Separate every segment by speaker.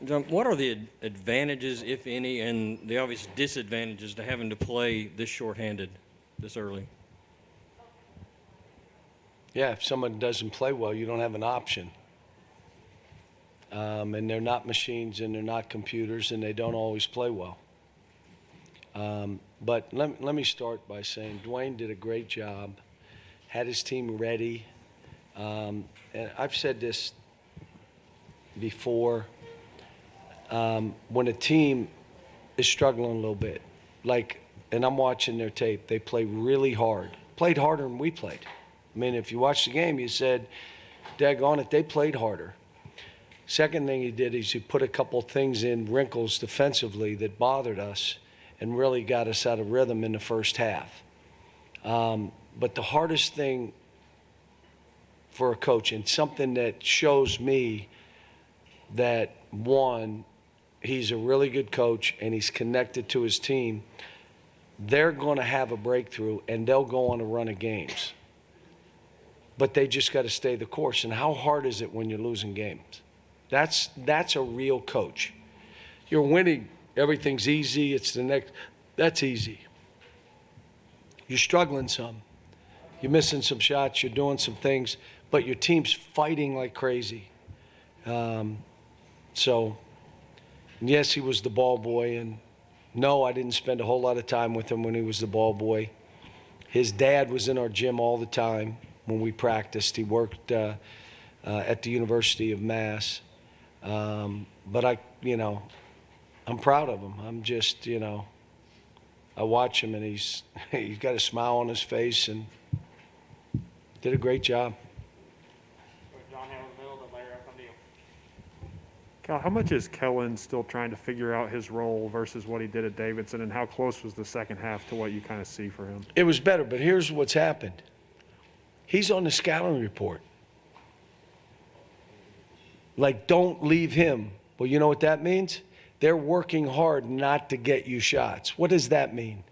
Speaker 1: John, what are the advantages, if any, and the obvious disadvantages to having to play this shorthanded this early?
Speaker 2: Yeah, if someone doesn't play well, you don't have an option. And they're not machines and they're not computers and they don't always play well. But let me start by saying Dwayne did a great job, had his team ready. And I've said this before, when a team is struggling a little bit, and I'm watching their tape, they play really hard, played harder than we played. I mean, if you watch the game, you said, daggone it, they played harder. Second thing he did is he put a couple things in, wrinkles defensively that bothered us and really got us out of rhythm in the first half. But the hardest thing for a coach, and something that shows me that, one, he's a really good coach and he's connected to his team, they're going to have a breakthrough and they'll go on a run of games. But they just got to stay the course. And how hard is it when you're losing games? That's a real coach. You're winning, everything's easy, it's the next, that's easy. You're struggling some. You're missing some shots, you're doing some things, but your team's fighting like crazy. So, yes, he was the ball boy, and no, I didn't spend a whole lot of time with him when he was the ball boy. His dad was in our gym all the time when we practiced. He worked at the University of Mass. But I'm proud of him. I'm just, I watch him and he's got a smile on his face and did a great job.
Speaker 3: Cal, how much is Kellen still trying to figure out his role versus what he did at Davidson, and how close was the second half to what you kind of see for him?
Speaker 2: It was better, but here's what's happened. He's on the scouting report. Don't leave him. Well, you know what that means? They're working hard not to get you shots. What does that mean?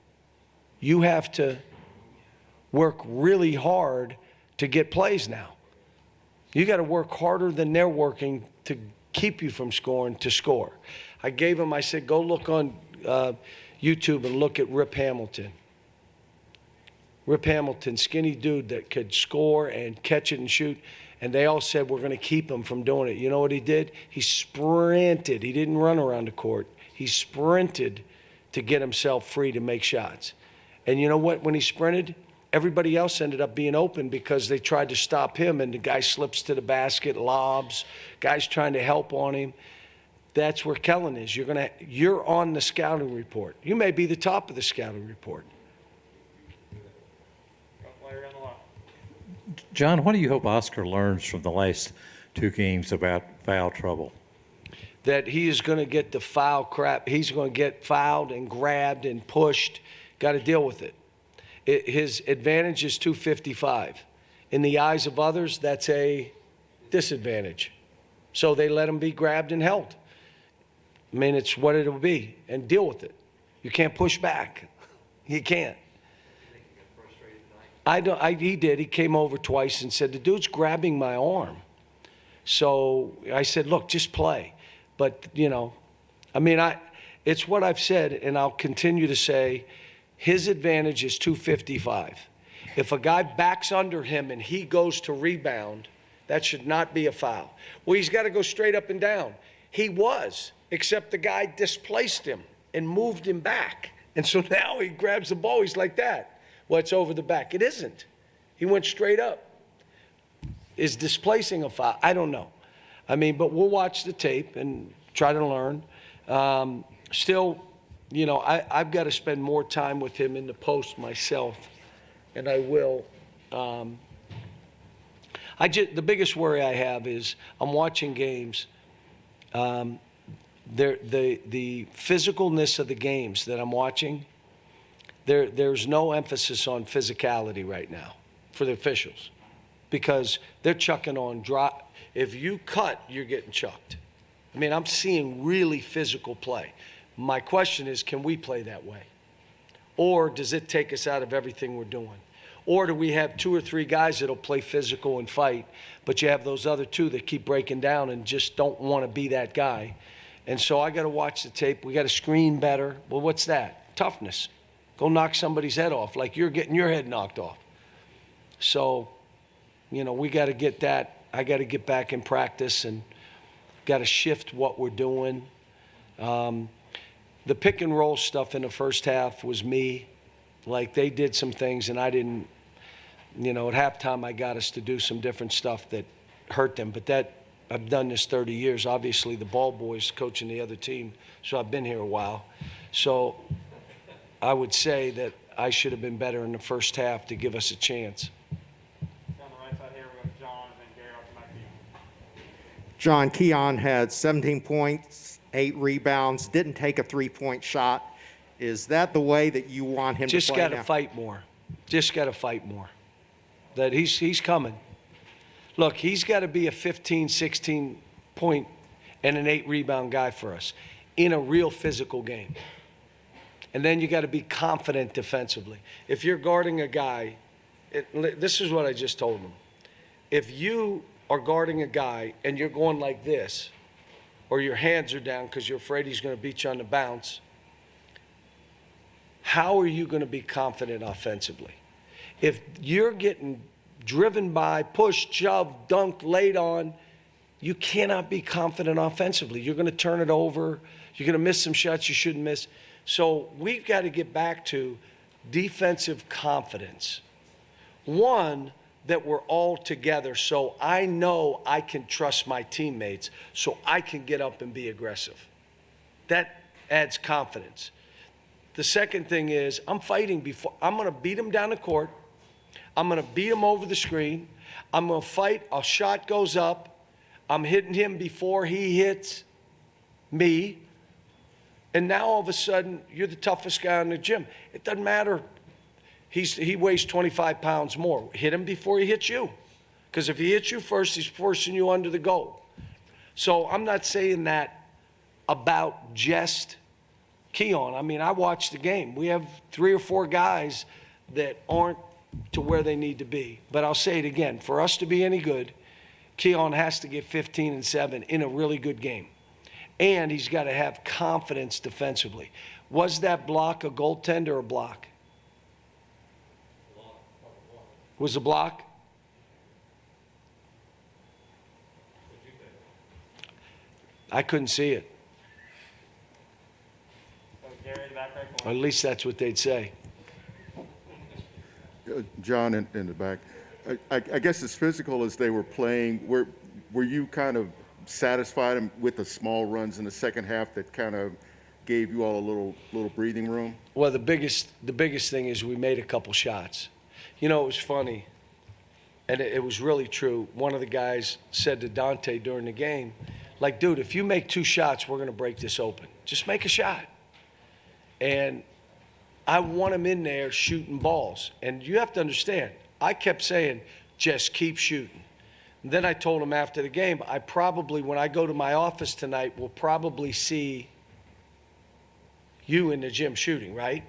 Speaker 2: You have to work really hard to get plays now. You got to work harder than they're working to keep you from scoring to score. I said, go look on YouTube and look at Rip Hamilton. Rip Hamilton, skinny dude that could score and catch it and shoot. And they all said, we're going to keep him from doing it. You know what he did? He sprinted. He didn't run around the court. He sprinted to get himself free to make shots. And you know what? When he sprinted, everybody else ended up being open because they tried to stop him, and the guy slips to the basket, lobs, guys trying to help on him. That's where Kellen is. You're on the scouting report. You may be the top of the scouting report.
Speaker 4: John, what do you hope Oscar learns from the last two games about foul trouble?
Speaker 2: That he is going to get the foul crap. He's going to get fouled and grabbed and pushed. Got to deal with it. His advantage is 255. In the eyes of others, that's a disadvantage. So they let him be grabbed and held. I mean, it's what it'll be, and deal with it. You can't push back. You can't. He did. He came over twice and said, the dude's grabbing my arm. So I said, look, just play. But, it's what I've said, and I'll continue to say, his advantage is 255. If a guy backs under him and he goes to rebound, that should not be a foul. Well, he's got to go straight up and down. He was, except the guy displaced him and moved him back. And so now he grabs the ball. He's like that. Well, it's over the back. It isn't. He went straight up. Is displacing a foul? I don't know. But we'll watch the tape and try to learn. Still, I've got to spend more time with him in the post myself, and I will. The biggest worry I have is I'm watching games. The physicalness of the games that I'm watching, there's no emphasis on physicality right now for the officials because they're chucking on drop. If you cut, you're getting chucked. I'm seeing really physical play. My question is, can we play that way? Or does it take us out of everything we're doing? Or do we have two or three guys that'll play physical and fight, but you have those other two that keep breaking down and just don't want to be that guy? And so I got to watch the tape. We got to screen better. Well, what's that? Toughness. Go knock somebody's head off like you're getting your head knocked off. So, we got to get that. I got to get back in practice and got to shift what we're doing. The pick and roll stuff in the first half was me. Like, they did some things and I didn't, at halftime I got us to do some different stuff that hurt them. But I've done this 30 years. Obviously, the ball boys coaching the other team, so I've been here a while. So I would say that I should have been better in the first half to give us a chance.
Speaker 5: On the right side here, we have John and then Gary off the back of you. John, Keon had 17 points, 8 rebounds, didn't take a three-point shot. Is that the way that you want him to play now?
Speaker 2: Just got to fight more. Just got to fight more. That he's coming. Look, he's got to be a 15, 16 point and an 8 rebound guy for us in a real physical game. And then you got to be confident defensively. If you're guarding a guy, this is what I just told him. If you are guarding a guy and you're going like this, or your hands are down because you're afraid he's going to beat you on the bounce, how are you going to be confident offensively? If you're getting driven by, pushed, shoved, dunked, laid on, you cannot be confident offensively. You're going to turn it over. You're going to miss some shots you shouldn't miss. So we've got to get back to defensive confidence. One, that we're all together, so I know I can trust my teammates, so I can get up and be aggressive. That adds confidence. The second thing is I'm fighting before. I'm going to beat him down the court. I'm going to beat him over the screen. I'm going to fight. A shot goes up. I'm hitting him before he hits me. And now all of a sudden, you're the toughest guy in the gym. It doesn't matter. He weighs 25 pounds more. Hit him before he hits you. Because if he hits you first, he's forcing you under the goal. So I'm not saying that about just Keon. I mean, I watched the game. We have 3 or 4 guys that aren't to where they need to be. But I'll say it again. For us to be any good, Keon has to get 15 and 7 in a really good game. And he's got to have confidence defensively. Was that block a goaltender or a block? Was a block? I couldn't see it.
Speaker 5: Gary, the back right
Speaker 2: Or
Speaker 5: corner.
Speaker 2: at least that's what they'd say.
Speaker 6: John in the back. I guess as physical as they were playing, were you kind of satisfied with the small runs in the second half that kind of gave you all a little breathing room?
Speaker 2: Well, the biggest thing is we made a couple shots. It was funny, and it was really true. One of the guys said to Dante during the game, like, dude, if you make 2 shots, we're going to break this open. Just make a shot. And I want him in there shooting balls. And you have to understand, I kept saying, just keep shooting. And then I told him after the game, I probably, when I go to my office tonight, will probably see you in the gym shooting, right?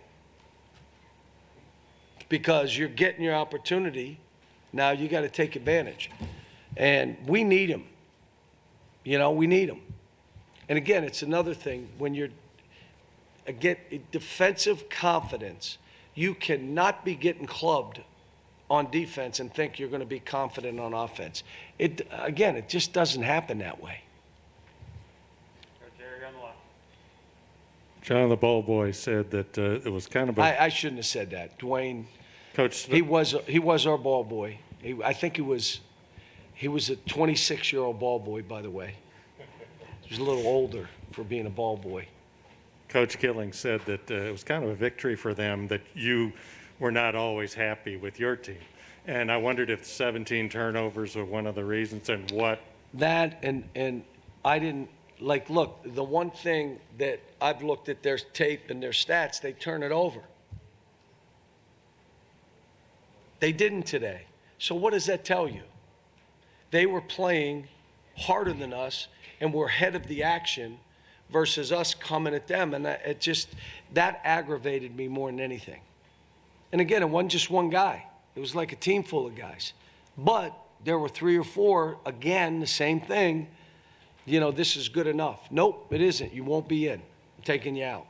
Speaker 2: Because you're getting your opportunity. Now you got to take advantage. And we need him. We need him. And again, it's another thing when you're, again, defensive confidence. You cannot be getting clubbed on defense and think you're going to be confident on offense. It just doesn't happen that way.
Speaker 5: Gary on the left.
Speaker 4: John, the ball boy, said that it was kind of a
Speaker 2: I shouldn't have said that. Dwayne,
Speaker 4: coach.
Speaker 2: he was our ball boy. I think he was a 26-year-old ball boy, by the way. He was a little older for being a ball boy.
Speaker 4: Coach Killing said that it was kind of a victory for them that you were not always happy with your team. And I wondered if 17 turnovers were one of the reasons and what.
Speaker 2: That and I didn't, look, the one thing that I've looked at their tape and their stats, they turn it over. They didn't today. So what does that tell you? They were playing harder than us and were ahead of the action versus us coming at them. And that aggravated me more than anything. And again, it wasn't just one guy. It was like a team full of guys. But there were 3 or 4, again, the same thing, this is good enough. Nope, it isn't. You won't be in. I'm taking you out.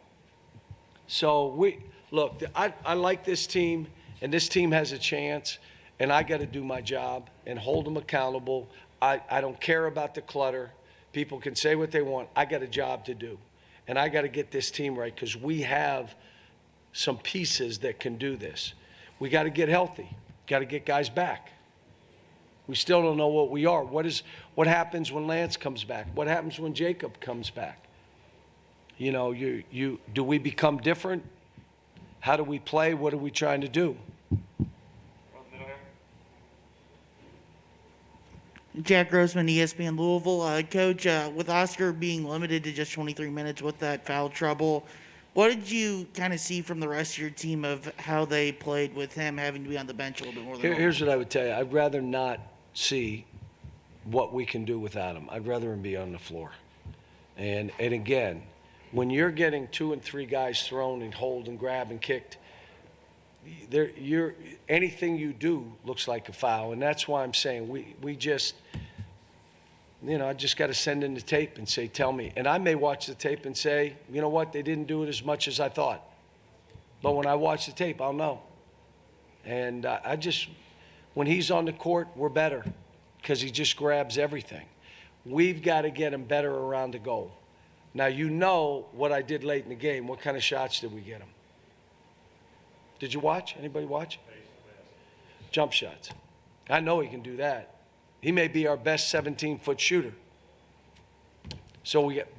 Speaker 2: So look, I like this team, and this team has a chance, and I got to do my job and hold them accountable. I don't care about the clutter. People can say what they want. I got a job to do, and I got to get this team right because we have some pieces that can do this. We got to get healthy. Got to get guys back. We still don't know what we are. What happens when Lance comes back? What happens when Jacob comes back? Do we become different? How do we play? What are we trying to do?
Speaker 7: Jack Grossman, ESPN Louisville. Coach, with Oscar being limited to just 23 minutes with that foul trouble, what did you kind of see from the rest of your team of how they played with him having to be on the bench a little bit more than normal?
Speaker 2: Here's what I would tell you. I'd rather not see what we can do without him. I'd rather him be on the floor. And again, when you're getting 2 and 3 guys thrown and hold and grab and kicked, anything you do looks like a foul. And that's why I'm saying we just, I just got to send in the tape and say, tell me. And I may watch the tape and say, you know what, they didn't do it as much as I thought. But when I watch the tape, I'll know. And when he's on the court, we're better because he just grabs everything. We've got to get him better around the goal. Now, what I did late in the game. What kind of shots did we get him? Did you watch? Anybody watch? Jump shots. I know he can do that. He may be our best 17-foot shooter.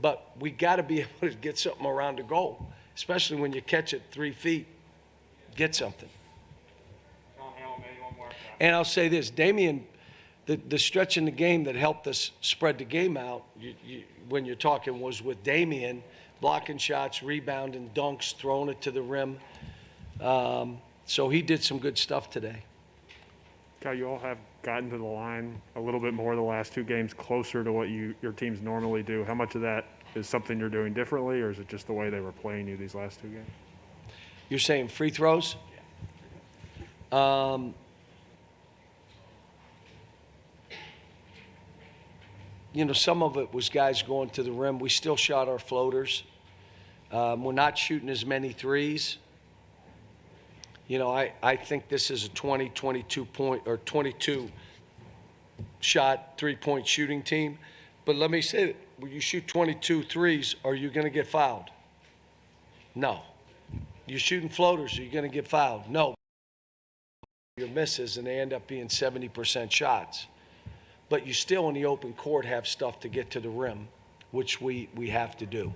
Speaker 2: But we got to be able to get something around the goal, especially when you catch it 3 feet. Get something. And I'll say this, Damian, the stretch in the game that helped us spread the game out, when you're talking, was with Damian, blocking shots, rebounding, dunks, throwing it to the rim. So he did some good stuff today.
Speaker 3: Cal, you all have gotten to the line a little bit more the last 2 games, closer to what your teams normally do. How much of that is something you're doing differently, or is it just the way they were playing you these last 2 games?
Speaker 2: You're saying free throws? Some of it was guys going to the rim. We still shot our floaters. We're not shooting as many threes. I think this is a 22 shot 3-point shooting team. But let me say, when you shoot 22 threes, are you going to get fouled? No. You're shooting floaters, are you going to get fouled? No. Your misses, and they end up being 70% shots. But you still in the open court have stuff to get to the rim, which we have to do.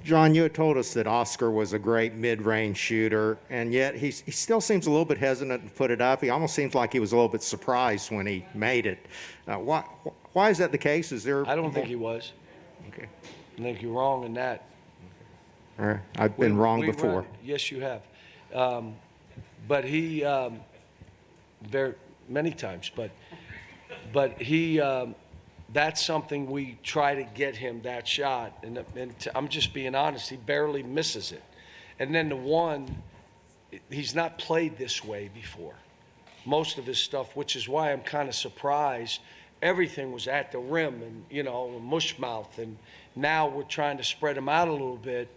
Speaker 5: John, you had told us that Oscar was a great mid-range shooter, and yet he still seems a little bit hesitant to put it up. He almost seems like he was a little bit surprised when he made it. Why is that the case?
Speaker 2: I don't think he was.
Speaker 5: Okay.
Speaker 2: I think you're wrong in that.
Speaker 5: All right. I've been wrong before.
Speaker 2: Yes, you have. But he, very many times, but he, that's something we try to get him that shot. And I'm just being honest, he barely misses it. And then the one, he's not played this way before. Most of his stuff, which is why I'm kind of surprised, everything was at the rim and, mush mouth. And now we're trying to spread him out a little bit.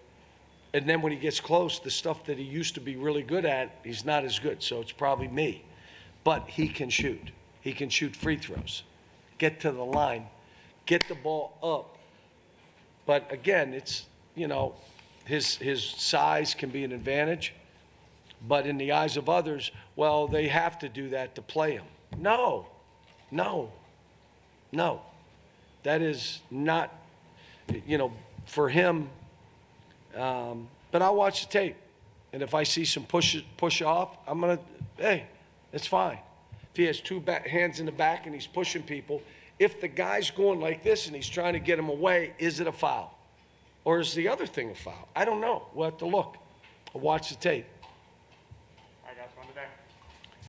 Speaker 2: And then when he gets close, the stuff that he used to be really good at, he's not as good. So it's probably me. But he can shoot. He can shoot free throws. Get to the line. Get the ball up. But again, it's, his size can be an advantage. But in the eyes of others, well, they have to do that to play him. No. That is not, for him. But I'll watch the tape. And if I see some push off, I'm going to, hey, it's fine. If he has 2 hands in the back and he's pushing people, if the guy's going like this and he's trying to get him away, is it a foul? Or is the other thing a foul? I don't know. We'll have to look. I'll watch the tape.